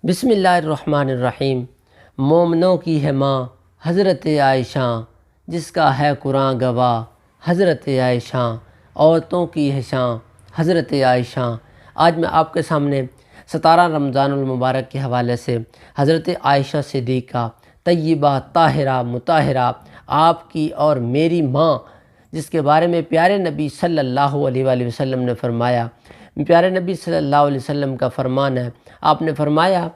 بسم اللہ الرحمن الرحیم۔ مومنوں کی ہے ماں حضرت عائشہ، جس کا ہے قرآن گواہ حضرت عائشہ، عورتوں کی ہے شان حضرت عائشہ۔ آج میں آپ کے سامنے 17 رمضان المبارک کے حوالے سے حضرت عائشہ صدیقہ طیبہ طاہرہ مطہرہ، آپ کی اور میری ماں، جس کے بارے میں پیارے نبی صلی اللہ علیہ وآلہ وسلم نے فرمایا۔ پیارے نبی صلی اللہ علیہ وسلم کا فرمان ہے، آپ نے فرمایا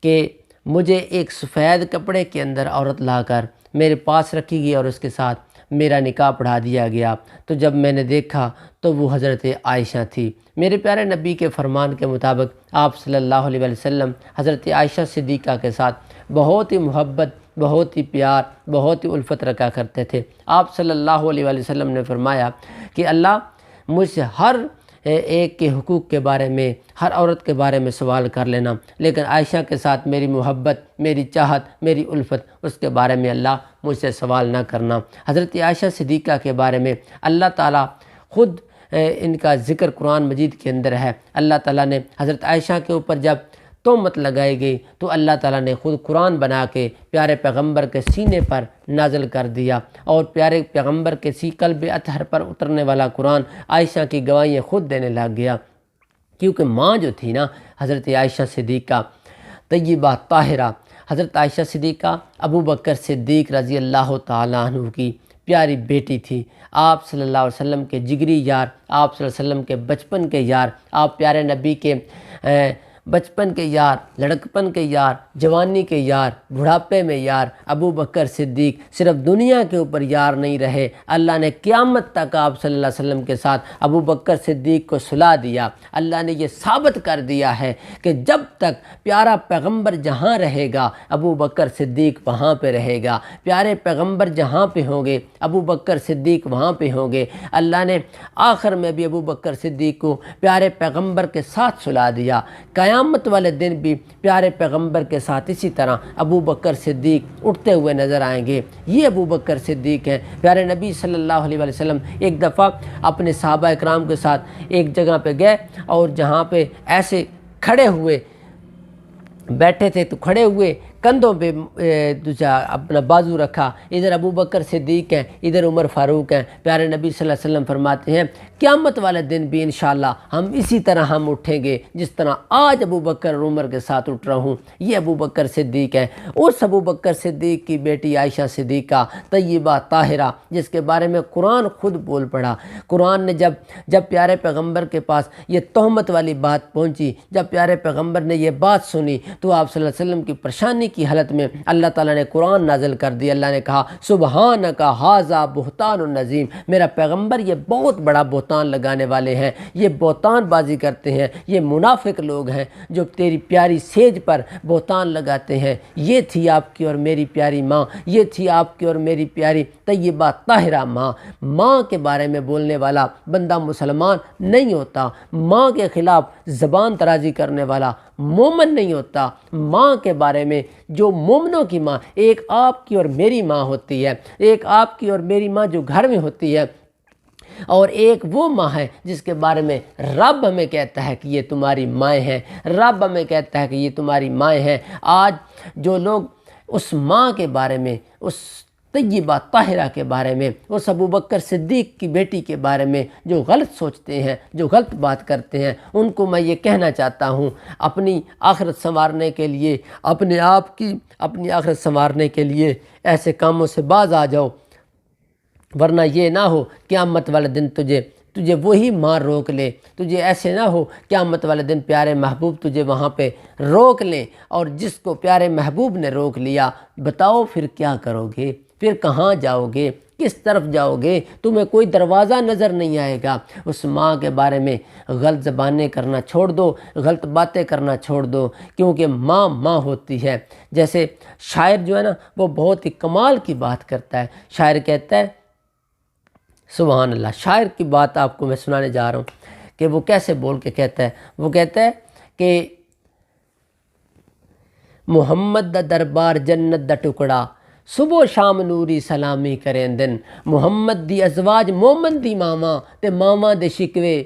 کہ مجھے ایک سفید کپڑے کے اندر عورت لا کر میرے پاس رکھی گئی اور اس کے ساتھ میرا نکاح پڑھا دیا گیا، تو جب میں نے دیکھا تو وہ حضرت عائشہ تھی۔ میرے پیارے نبی کے فرمان کے مطابق آپ صلی اللہ علیہ وآلہ وسلم حضرت عائشہ صدیقہ کے ساتھ بہت ہی محبت، بہت ہی پیار، بہت ہی الفت رکھا کرتے تھے۔ آپ صلی اللہ علیہ وآلہ وسلم نے فرمایا کہ اللہ مجھ سے ہر ایک کے حقوق کے بارے میں، ہر عورت کے بارے میں سوال کر لینا، لیکن عائشہ کے ساتھ میری محبت، میری چاہت، میری الفت، اس کے بارے میں اللہ مجھ سے سوال نہ کرنا۔ حضرت عائشہ صدیقہ کے بارے میں اللہ تعالیٰ خود ان کا ذکر قرآن مجید کے اندر ہے۔ اللہ تعالیٰ نے حضرت عائشہ کے اوپر جب تہمت لگائی گئی تو اللہ تعالیٰ نے خود قرآن بنا کے پیارے پیغمبر کے سینے پر نازل کر دیا، اور پیارے پیغمبر کے قلب اطہر پر اترنے والا قرآن عائشہ کی گواہیاں خود دینے لگ گیا، کیونکہ ماں جو تھی نا حضرت عائشہ صدیقہ طیبہ طاہرہ، حضرت عائشہ صدیقہ ابو بکر صدیق رضی اللہ تعالیٰ عنہ کی پیاری بیٹی تھی۔ آپ صلی اللہ علیہ وسلم کے جگری یار، آپ صلی اللہ علیہ وسلم کے بچپن کے یار، آپ پیارے نبی کے بچپن کے یار، لڑکپن کے یار، جوانی کے یار، بڑھاپے میں یار، ابو بکر صدیق صرف دنیا کے اوپر یار نہیں رہے، اللہ نے قیامت تک آپ صلی اللہ علیہ وسلم کے ساتھ ابو بکر صدیق کو صلح دیا۔ اللہ نے یہ ثابت کر دیا ہے کہ جب تک پیارا پیغمبر جہاں رہے گا ابو بکر صدیق وہاں پہ رہے گا، پیارے پیغمبر جہاں پہ ہوں گے ابو بکر صدیق وہاں پہ ہوں گے۔ اللہ نے آخر میں بھی ابو بکر صدیق کو پیارے پیغمبر کے ساتھ صلح دیا۔ قیامت والے دن بھی پیارے پیغمبر کے ساتھ اسی طرح ابو بکر صدیق اٹھتے ہوئے نظر آئیں گے۔ یہ ابو بکر صدیق ہیں۔ پیارے نبی صلی اللہ علیہ وآلہ وسلم ایک دفعہ اپنے صحابہ اکرام کے ساتھ ایک جگہ پہ گئے، اور جہاں پہ ایسے کھڑے ہوئے بیٹھے تھے تو کھڑے ہوئے کندھوں پہ اپنا بازو رکھا، ادھر ابو بکر صدیق ہیں، ادھر عمر فاروق ہیں۔ پیارے نبی صلی اللہ علیہ وسلم فرماتے ہیں قیامت والے دن بھی انشاءاللہ ہم اسی طرح ہم اٹھیں گے جس طرح آج ابو بکر اور عمر کے ساتھ اٹھ رہا ہوں۔ یہ ابو بکر صدیق ہیں۔ اس ابو بکر صدیق کی بیٹی عائشہ صدیقہ طیبہ طاہرہ، جس کے بارے میں قرآن خود بول پڑا۔ قرآن نے جب پیارے پیغمبر کے پاس یہ تہمت والی بات پہنچی، جب پیارے پیغمبر نے یہ بات سنی تو آپ صلی اللہ علیہ وسلم کی پریشانی کی حالت میں اللہ تعالیٰ نے قرآن نازل کر دیا۔ اللہ نے کہا سبحانک ھذا بہتان عظیم، میرا پیغمبر یہ بہت بڑا بہتان لگانے والے ہیں، یہ بہتان بازی کرتے ہیں، یہ منافق لوگ ہیں جو تیری پیاری سیج پر بہتان لگاتے ہیں۔ یہ تھی آپ کی اور میری پیاری ماں، یہ تھی آپ کی اور میری پیاری طیبہ طاہرہ ماں۔ ماں کے بارے میں بولنے والا بندہ مسلمان نہیں ہوتا، ماں کے خلاف زبان درازی کرنے والا مومن نہیں ہوتا۔ ماں کے بارے میں جو مومنوں کی ماں، ایک آپ کی اور میری ماں ہوتی ہے، ایک آپ کی اور میری ماں جو گھر میں ہوتی ہے، اور ایک وہ ماں ہے جس کے بارے میں رب ہمیں کہتا ہے کہ یہ تمہاری مائیں ہیں، رب ہمیں کہتا ہے کہ یہ تمہاری مائیں ہیں۔ آج جو لوگ اس ماں کے بارے میں، اس طیبہ طاہرہ کے بارے میں، اس ابو بکر صدیق کی بیٹی کے بارے میں جو غلط سوچتے ہیں، جو غلط بات کرتے ہیں، ان کو میں یہ کہنا چاہتا ہوں اپنی آخرت سنوارنے کے لیے، اپنے آپ کی اپنی آخرت سنوارنے کے لیے ایسے کاموں سے باز آ جاؤ، ورنہ یہ نہ ہو قیامت والے دن تجھے وہی ماں روک لے، تجھے ایسے نہ ہو قیامت والے دن پیارے محبوب تجھے وہاں پہ روک لیں، اور جس کو پیارے محبوب نے روک لیا بتاؤ پھر کیا کرو گے، پھر کہاں جاؤ گے، کس طرف جاؤ گے، تمہیں کوئی دروازہ نظر نہیں آئے گا۔ اس ماں کے بارے میں غلط زبانیں کرنا چھوڑ دو، غلط باتیں کرنا چھوڑ دو، کیونکہ ماں ماں ہوتی ہے۔ جیسے شاعر جو ہے نا وہ بہت ہی کمال کی بات کرتا ہے۔ شاعر کہتا ہے سبحان اللہ، شاعر کی بات آپ کو میں سنانے جا رہا ہوں کہ وہ کیسے بول کے کہتا ہے۔ وہ کہتا ہے کہ محمد دا دربار جنت دا ٹکڑا، صبح و شام نوری سلامی کریں دن، محمد دی ازواج مومن دی ماما تے ماما دے شکوے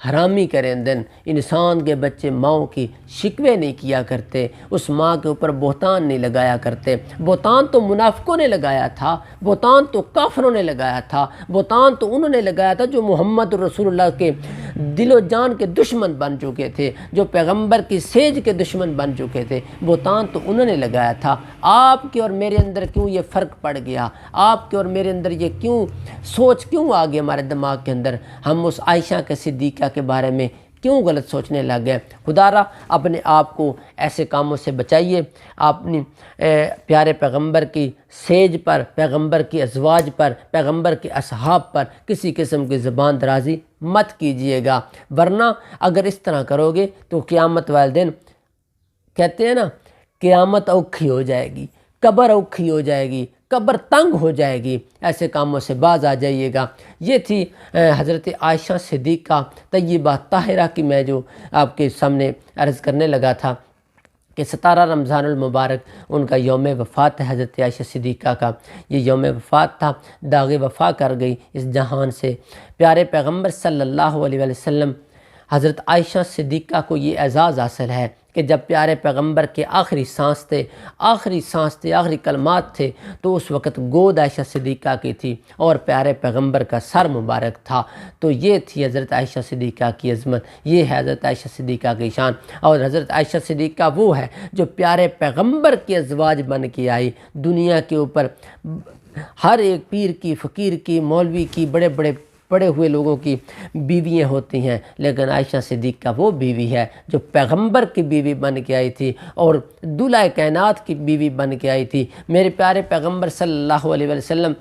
حرامی کریں دن، انسان کے بچے ماؤں کی شکوے نہیں کیا کرتے، اس ماں کے اوپر بہتان نہیں لگایا کرتے۔ بہتان تو منافقوں نے لگایا تھا، بہتان تو کافروں نے لگایا تھا، بہتان تو انہوں نے لگایا تھا جو محمد رسول اللہ کے دل و جان کے دشمن بن چکے تھے، جو پیغمبر کی سیج کے دشمن بن چکے تھے، بہتان تو انہوں نے لگایا تھا۔ آپ کے اور میرے اندر کیوں یہ فرق پڑ گیا؟ آپ کے اور میرے اندر یہ کیوں سوچ کیوں آ گئی ہمارے دماغ کے اندر؟ ہم اس عائشہ کے صدیقہ کے بارے میں کیوں غلط سوچنے لگ گئے؟ خدا را اپنے آپ کو ایسے کاموں سے بچائیے، اپنی پیارے پیغمبر کی سیج پر، پیغمبر کی ازواج پر، پیغمبر کے اصحاب پر کسی قسم کی زبان درازی مت کیجیے گا، ورنہ اگر اس طرح کرو گے تو قیامت والے دن کہتے ہیں نا، قیامت اوکھی ہو جائے گی، قبر اوکھی ہو جائے گی، قبر تنگ ہو جائے گی، ایسے کاموں سے باز آ جائیے گا۔ یہ تھی حضرت عائشہ صدیقہ طیبہ طاہرہ کی میں جو آپ کے سامنے عرض کرنے لگا تھا کہ 17 رمضان المبارک ان کا یوم وفات ہے۔ حضرت عائشہ صدیقہ کا یہ یوم وفات تھا، داغ وفا کر گئی اس جہان سے۔ پیارے پیغمبر صلی اللہ علیہ وسلم حضرت عائشہ صدیقہ کو یہ اعزاز حاصل ہے کہ جب پیارے پیغمبر کے آخری سانس تھے، آخری کلمات تھے، تو اس وقت گود عائشہ صدیقہ کی تھی اور پیارے پیغمبر کا سر مبارک تھا۔ تو یہ تھی حضرت عائشہ صدیقہ کی عظمت، یہ ہے حضرت عائشہ صدیقہ کی شان۔ اور حضرت عائشہ صدیقہ وہ ہے جو پیارے پیغمبر کی ازواج بن کے آئی دنیا کے اوپر۔ ہر ایک پیر کی، فقیر کی، مولوی کی، بڑے بڑے پڑے ہوئے لوگوں کی بیویاں ہوتی ہیں، لیکن عائشہ صدیقہ وہ بیوی ہے جو پیغمبر کی بیوی بن کے آئی تھی اور دولہا کائنات کی بیوی بن کے آئی تھی۔ میرے پیارے پیغمبر صلی اللہ علیہ وسلم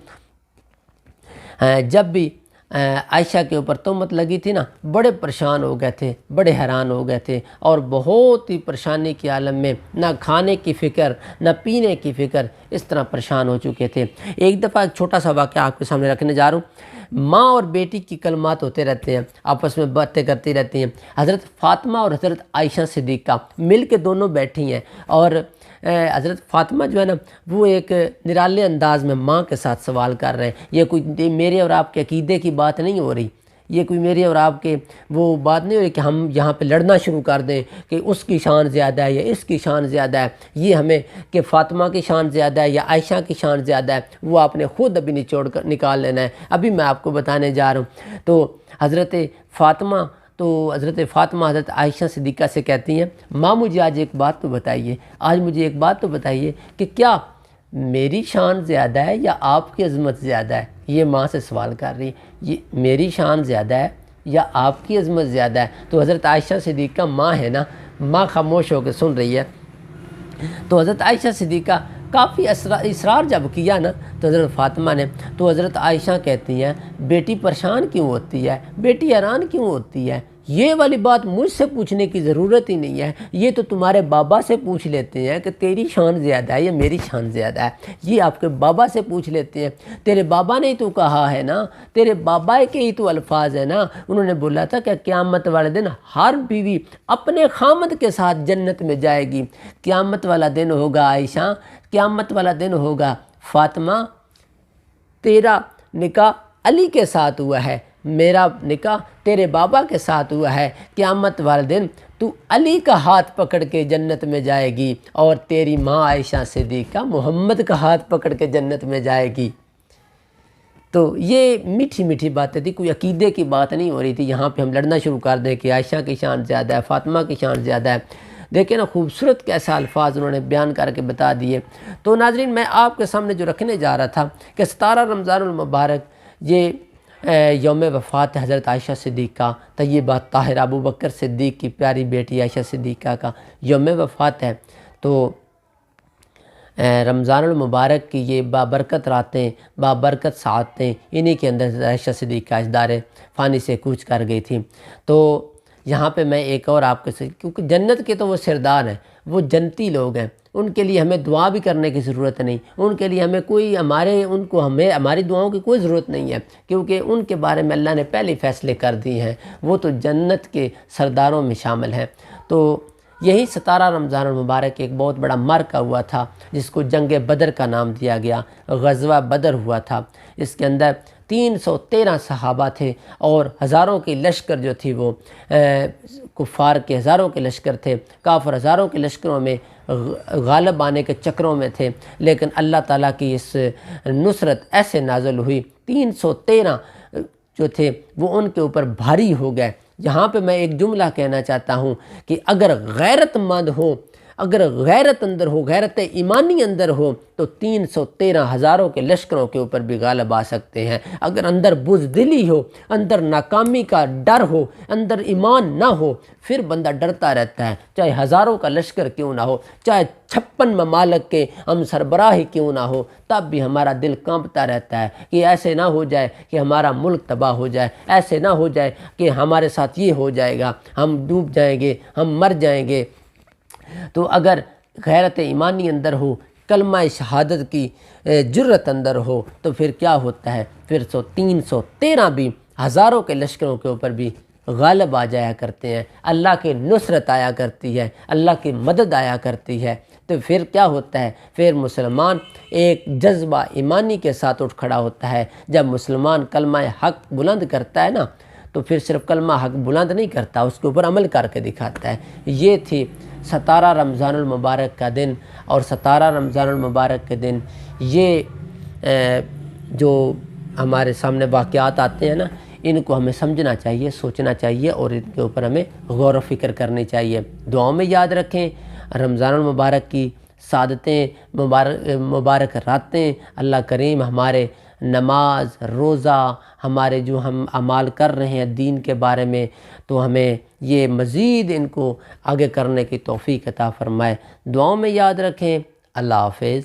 جب بھی عائشہ کے اوپر تہمت لگی تھی نا، بڑے پریشان ہو گئے تھے، بڑے حیران ہو گئے تھے، اور بہت ہی پریشانی کے عالم میں، نہ کھانے کی فکر، نہ پینے کی فکر، اس طرح پریشان ہو چکے تھے۔ ایک دفعہ ایک چھوٹا سا واقعہ آپ کے سامنے رکھنے جا رہا ہوں۔ ماں اور بیٹی کی کلمات ہوتے رہتے ہیں، آپس میں باتیں کرتی رہتی ہیں۔ حضرت فاطمہ اور حضرت عائشہ صدیقہ مل کے دونوں بیٹھی ہیں، اور حضرت فاطمہ جو ہے نا، وہ ایک نرالے انداز میں ماں کے ساتھ سوال کر رہے ہیں۔ یہ کوئی میرے اور آپ کے عقیدے کی بات نہیں ہو رہی، یہ کوئی میرے اور آپ کے وہ بات نہیں ہو رہی کہ ہم یہاں پہ لڑنا شروع کر دیں کہ اس کی شان زیادہ ہے یا اس کی شان زیادہ ہے، یہ ہمیں کہ فاطمہ کی شان زیادہ ہے یا عائشہ کی شان زیادہ ہے، وہ آپ نے خود ابھی نچوڑ کر نکال لینا ہے۔ ابھی میں آپ کو بتانے جا رہا ہوں۔ تو حضرت فاطمہ حضرت عائشہ صدیقہ سے کہتی ہیں، ماں مجھے آج ایک بات تو بتائیے، آج مجھے ایک بات تو بتائیے کہ کیا میری شان زیادہ ہے یا آپ کی عظمت زیادہ ہے؟ یہ ماں سے سوال کر رہی ہے، یہ میری شان زیادہ ہے یا آپ کی عظمت زیادہ ہے؟ تو حضرت عائشہ صدیقہ ماں ہے نا، ماں خاموش ہو کے سن رہی ہے۔ تو حضرت عائشہ صدیقہ کافی اصرار جب کیا نا، تو حضرت فاطمہ نے، تو حضرت عائشہ کہتی ہیں، بیٹی پریشان کیوں ہوتی ہے، بیٹی حیران کیوں ہوتی ہے؟ یہ والی بات مجھ سے پوچھنے کی ضرورت ہی نہیں ہے، یہ تو تمہارے بابا سے پوچھ لیتے ہیں کہ تیری شان زیادہ ہے یا میری شان زیادہ ہے، یہ آپ کے بابا سے پوچھ لیتے ہیں۔ تیرے بابا نے ہی تو کہا ہے نا، تیرے بابا کے ہی تو الفاظ ہیں نا، انہوں نے بولا تھا کہ قیامت والے دن ہر بیوی اپنے خامد کے ساتھ جنت میں جائے گی۔ قیامت والا دن ہوگا عائشہ، قیامت والا دن ہوگا فاطمہ، تیرا نکاح علی کے ساتھ ہوا ہے، میرا نکاح تیرے بابا کے ساتھ ہوا ہے، قیامت والے دن تو علی کا ہاتھ پکڑ کے جنت میں جائے گی اور تیری ماں عائشہ صدیقہ محمد کا ہاتھ پکڑ کے جنت میں جائے گی۔ تو یہ میٹھی میٹھی باتیں تھی، کوئی عقیدے کی بات نہیں ہو رہی تھی یہاں پہ ہم لڑنا شروع کر دیں کہ عائشہ کی شان زیادہ ہے، فاطمہ کی شان زیادہ ہے۔ دیکھیں نا خوبصورت کیسا الفاظ انہوں نے بیان کر کے بتا دیے۔ تو ناظرین، میں آپ کے سامنے جو رکھنے جا رہا تھا کہ 17 رمضان المبارک یہ یوم وفات حضرت عائشہ صدیقہ طیبہ طاہرہ ابو بکر صدیق کی پیاری بیٹی عائشہ صدیقہ کا یوم وفات ہے۔ تو رمضان المبارک کی یہ بابرکت راتیں، بابرکت ساعتیں، انہی کے اندر عائشہ صدیقہ اجدار فانی سے کوچ کر گئی تھی۔ تو یہاں پہ میں ایک اور آپ کے سے، کیونکہ جنت کے تو وہ سردار ہیں، وہ جنتی لوگ ہیں، ان کے لیے ہمیں دعا بھی کرنے کی ضرورت نہیں، ان کے لیے ہماری دعاؤں کی کوئی ضرورت نہیں ہے، کیونکہ ان کے بارے میں اللہ نے پہلے فیصلے کر دیے ہیں، وہ تو جنت کے سرداروں میں شامل ہیں۔ تو یہی 17 رمضان المبارک ایک بہت بڑا معرکہ ہوا تھا جس کو جنگ بدر کا نام دیا گیا، غزوہ بدر ہوا تھا۔ اس کے اندر 313 صحابہ تھے اور ہزاروں کی لشکر جو تھی وہ کفار کے ہزاروں کے لشکر تھے، کافر ہزاروں کے لشکروں میں غالب آنے کے چکروں میں تھے، لیکن اللہ تعالیٰ کی اس نصرت ایسے نازل ہوئی 313 جو تھے وہ ان کے اوپر بھاری ہو گئے۔ یہاں پہ میں ایک جملہ کہنا چاہتا ہوں کہ اگر غیرت مند ہو، اگر غیرت اندر ہو، غیرت ایمانی اندر ہو تو 313 ہزاروں کے لشکروں کے اوپر بھی غالب آ سکتے ہیں۔ اگر اندر بزدلی ہو، اندر ناکامی کا ڈر ہو، اندر ایمان نہ ہو، پھر بندہ ڈرتا رہتا ہے، چاہے ہزاروں کا لشکر کیوں نہ ہو، چاہے 56 ممالک کے ہم سربراہ ہی کیوں نہ ہو، تب بھی ہمارا دل کانپتا رہتا ہے کہ ایسے نہ ہو جائے کہ ہمارا ملک تباہ ہو جائے، ایسے نہ ہو جائے کہ ہمارے ساتھ یہ ہو جائے گا، ہم ڈوب جائیں گے، ہم مر جائیں گے۔ تو اگر غیرت ایمانی اندر ہو، کلمہ شہادت کی جرت اندر ہو تو پھر کیا ہوتا ہے، پھر 313 بھی ہزاروں کے لشکروں کے اوپر بھی غالب آ جایا کرتے ہیں، اللہ کی نصرت آیا کرتی ہے، اللہ کی مدد آیا کرتی ہے۔ تو پھر کیا ہوتا ہے، پھر مسلمان ایک جذبہ ایمانی کے ساتھ اٹھ کھڑا ہوتا ہے۔ جب مسلمان کلمہ حق بلند کرتا ہے نا تو پھر صرف کلمہ حق بلند نہیں کرتا، اس کے اوپر عمل کر کے دکھاتا ہے۔ یہ تھی 17 رمضان المبارک کا دن، اور 17 رمضان المبارک کے دن یہ جو ہمارے سامنے واقعات آتے ہیں نا، ان کو ہمیں سمجھنا چاہیے، سوچنا چاہیے، اور ان کے اوپر ہمیں غور و فکر کرنی چاہیے۔ دعاؤں میں یاد رکھیں رمضان المبارک کی سعادتیں، مبارک راتیں۔ اللہ کریم ہمارے نماز، روزہ، ہمارے جو ہم اعمال کر رہے ہیں دین کے بارے میں، تو ہمیں یہ مزید ان کو آگے کرنے کی توفیق عطا فرمائے۔ دعاؤں میں یاد رکھیں۔ اللہ حافظ۔